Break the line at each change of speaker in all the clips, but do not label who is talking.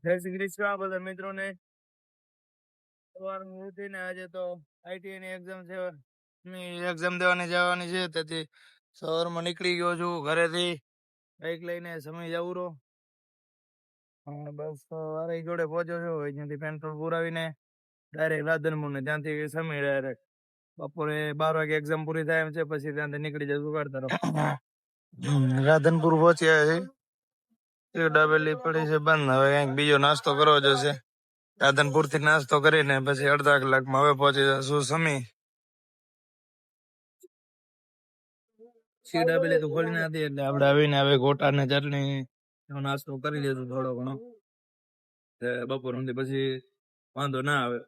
જય શ્રી કૃષ્ણ આ બધા મિત્રોને. સવારનું ઉઠીને આજે તો આઈટીઆઈ ની એક્ઝામ છે, એક્ઝામ દેવાની જવાની છે. તેથી સવારમાં નીકળી ગયો છું ઘરેથી, બાઈક લઈને સમય જવું રહો. બસ વારી જોડે પહોંચ્યો છું. અહીંયાથી પેટ્રોલ પુરાવીને ડાયરેક્ટ રાધનપુર ને ત્યાંથી સમય ડાયરેક્ટ બપોરે 12 વાગે એક્ઝામ પૂરી થાય એમ છે. પછી ત્યાંથી નીકળી જશું ઘર તરફ. રાધનપુર પહોંચ્યા છે. દાબેલી પડી છે બંધ. હવે કંઈક બીજો નાસ્તો કરવો જશે. રાધનપુર થી નાસ્તો કરીને પછી અડધા કલાકમાં હવે પહોંચી જશું સમી. દાબેલી તો ખોલી નથી એટલે આપણે આવીને હવે ગોટા ને ચટણી નાસ્તો કરી લીધું થોડો ઘણો. બપોર સુધી પછી વાંધો ના આવે.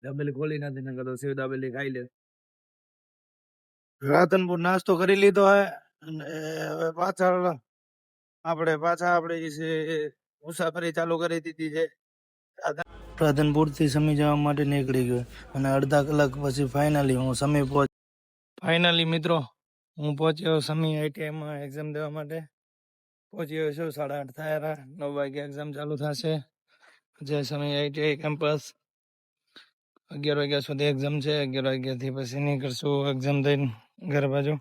દાબેલી ખોલી નથી, નકર તો સેવ દાબેલી ખાઈ લે. રાધનપુર નાસ્તો કરી લીધો હે અને હવે પાછા આપણે મુસાફરી ચાલુ કરી દીધી છે. રાધનપુર થી સમી જવા માટે નીકળી ગયો અને અડધા કલાક પછી ફાઇનલી હું સમી ફાઇનલી મિત્રો હું પહોંચ્યો સમી આઈટીઆઈમાં એક્ઝામ દેવા માટે. પહોંચ્યો છું 8:30 થયા. 9 વાગે એક્ઝામ ચાલુ થશે. જય સમી આઈટીઆઈ કેમ્પસ. 11 વાગ્યા સુધી એક્ઝામ છે. 11 વાગ્યાથી પછી નીકળશું એક્ઝામ દઈને ઘર બાજુ.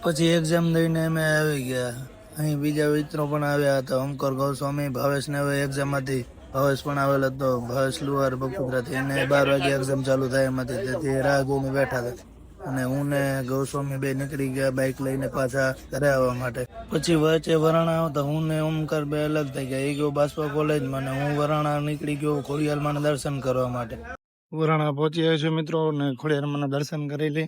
પછી એક્ઝામ દઈને અમે આવી ગયા. અહીં બીજા મિત્રો પણ આવ્યા હતા. ઓમકાર ગોસ્વામી, ભાવેશ ને હવે એક્ઝામ હતી. ભાવેશ પણ આવેલો હતો. ભાવેશ લુહાર બપોરાથી એને 12 વાગે એક્ઝામ ચાલુ થાય એમ હતી. તેથી રાહ જોઈને બેઠા હતા અને હું ને ગૌસ્વામી બે નીકળી ગયા બાઇક લઈને પાછા ઘરે આવવા માટે. પછી વચ્ચે વરાણા આવતા હું ને ઓમકાર બે અલગ થઈ ગયા. એ ગયો બાસવા કોલેજમાં ને હું વરાણા નીકળી ગયો ખોડિયારમાં દર્શન કરવા માટે. વરાણા પહોંચી આવ્યો છું મિત્રો ને ખોડિયારમાં દર્શન કરી લે.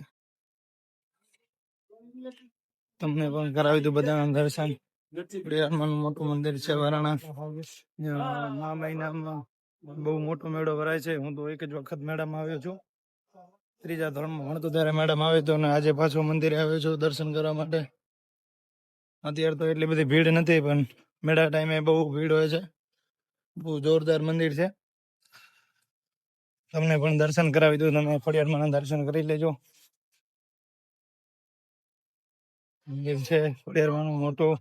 તમને પણ કરાવી દઉં બધાના દર્શન. ખોડિયારમાં મોટું મંદિર છે વરાણા. આ મહિનામાં બહુ મોટો મેળો ભરાય છે. હું તો એક જ વખત મેળામાં આવ્યો છું. 3જા ધોરણમાં ભણતો ત્યારે મેડમ આવ્યો હતો અને આજે પાછો મંદિરે આવ્યો છું દર્શન કરવા માટે. અત્યારે તો એટલી બધી ભીડ નથી, પણ મેળા ટાઈમે બહુ ભીડ હોય છે. બહુ જોરદાર મંદિર છે. તમને પણ દર્શન કરાવી દઉં. તમે ખોડિયારમાં દર્શન કરી લેજો. મંદિર છે ખોડિયારમાં મોટું,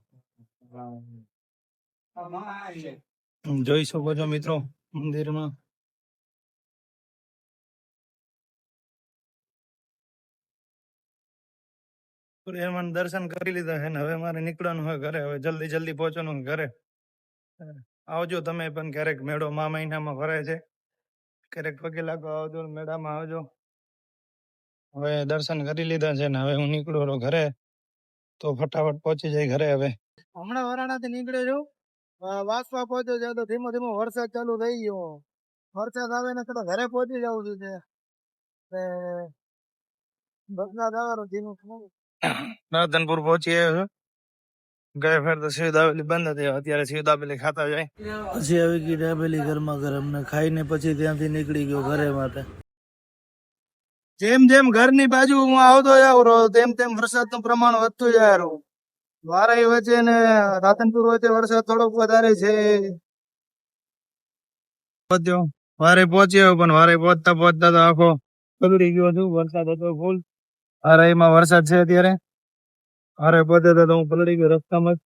જોઈ શકો છો મિત્રો. મંદિરમાં દર્શન કરી લીધા છે ને હવે મારે નીકળવાનું હોય ઘરે. હવે જલ્દી પહોંચવાનું ઘરે. આવજો તમે પણ ક્યારેક. મેળો મહિનામાં ભરાય છે. ક્યારેક પગે લાગવા આવજો, મેળામાં આવજો. હવે દર્શન કરી લીધા છે ને હવે હું નીકળું ઘરે. તો ફટાફટ પહોંચી જાય ઘરે. હવે હમણાં વરાણાથી નીકળ્યો છું. વાસવા પહોંચ્યો છે તો ધીમો ધીમો વરસાદ ચાલુ થઈ ગયો. વરસાદ આવે ને તો ઘરે પહોંચી જવું છે. વરસાદ આવવાનો ધીમો. રાધનપુર પહોંચી આવ્યો છું. ગયા ફેર તો સેવ દાબેલી બંધ હતી. અત્યારે સેવ દાબેલી ખાતા જાય. પછી આવી ગઈ દાબેલી ગરમા ગરમ ને ખાઈને પછી ત્યાંથી નીકળી ગયો ઘરે માટે. જેમ જેમ ઘરની બાજુ હું આવતો જાઉં તેમ વરસાદનું પ્રમાણ વધતું જાય. વારાઈ વચ્ચે ને રાધનપુર વચ્ચે વરસાદ થોડોક વધારે છે. વારે પહોંચ્યો પણ વારે પહોંચતા તો આખો બગડી ગયો છું. વરસાદ હતો ફૂલ. વારાઈમાં વરસાદ છે અત્યારે. વારે પહોંચતા તો હું પલળી ગયો રસ્તામાં જ.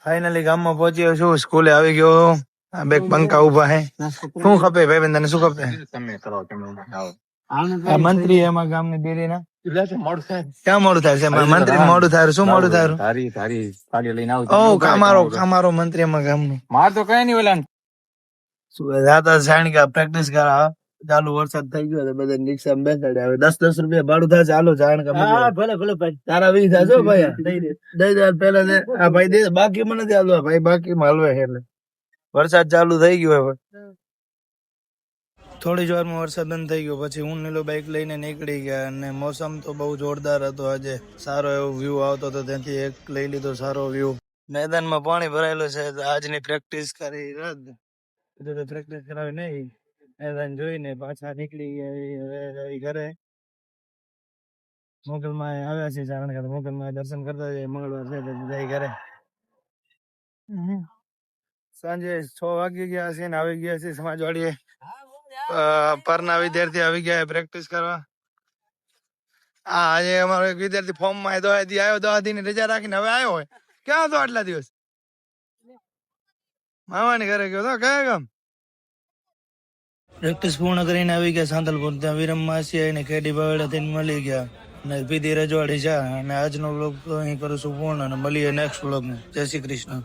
ફાઇનલી ગામમાં પહોંચ્યો છું. સ્કૂલે આવી ગયો. બે પંખા ઉભા હે. શું ખપે ભાઈ બંધ શું ખપે? મંત્રી એમાં ગામની ડેરીના ક્યાં મોડું થાય છે? મંત્રી મોડું થાય. શું મોડું થાય? કામારો મંત્રી એમાં ગામનું. માર તો કઈ નહીં ઓલા દાદા સાણ કે પ્રેક્ટિસ કરા. ચાલુ વરસાદ થઈ ગયો બધા રિક્ષા બેસાડે. હવે 10 રૂપિયા ભાડું થાય. ચાલો જાણ કે ભલે તારા 20 થાય ભાઈ. દઈ દે પેલા આ ભાઈ દે. બાકી મને નથી હાલવા ભાઈ. બાકી માં હલવે એટલે વરસાદ ચાલુ થઈ ગયો. હવે થોડી જ વારમાં વરસાદ બંધ થઈ ગયો. પછી હું નીલો બાઇક લઈને નીકળી ગયા અને મોસમ તો બહુ જોરદાર હતો. આજે સારો એવો વ્યૂ આવતો હતો. ત્યાંથી એક લઈ લીધો સારો વ્યૂ. મેદાનમાં પાણી ભરાયેલું છે. આજની પ્રેક્ટિસ કરી રદ. પ્રેક્ટિસ કરાવી નહીં. મેદાન જોઈને પાછા નીકળી ગયા ઘરે. મોગલમાં આવ્યા છે કારણ કે મોગલમાં દર્શન કરતા જાય. મંગળવાર છે જાય ઘરે. સાંજે 6 વાગી ગયા છે ને આવી ગયા છે સમાજવાડીએ. પરના વિદ્યાર્થી આવી ગયા પ્રેક્ટિસ કરવા. આજે અમારો એક વિદ્યાર્થી ફોર્મ માં આવ્યો. 10 દી ની રજા રાખીને હવે આવ્યો હોય. ક્યાં હતો આટલા દિવસ? મામાની ઘરે ગયો તો. કયા ગામ? પ્રેક્ટિસ પૂર્ણ કરીને આવી ગયા સાંતલપુર. ત્યાં વિરમ માસી આવીને ખેડી બાવડા થઈને મળી ગયા અને પીધી રજવાડી ચા. અને આજનો વ્લોગ અહીં કરું છું પૂર્ણ અને મળીએ નેક્સ્ટ વ્લોગમાં. જય શ્રી કૃષ્ણ.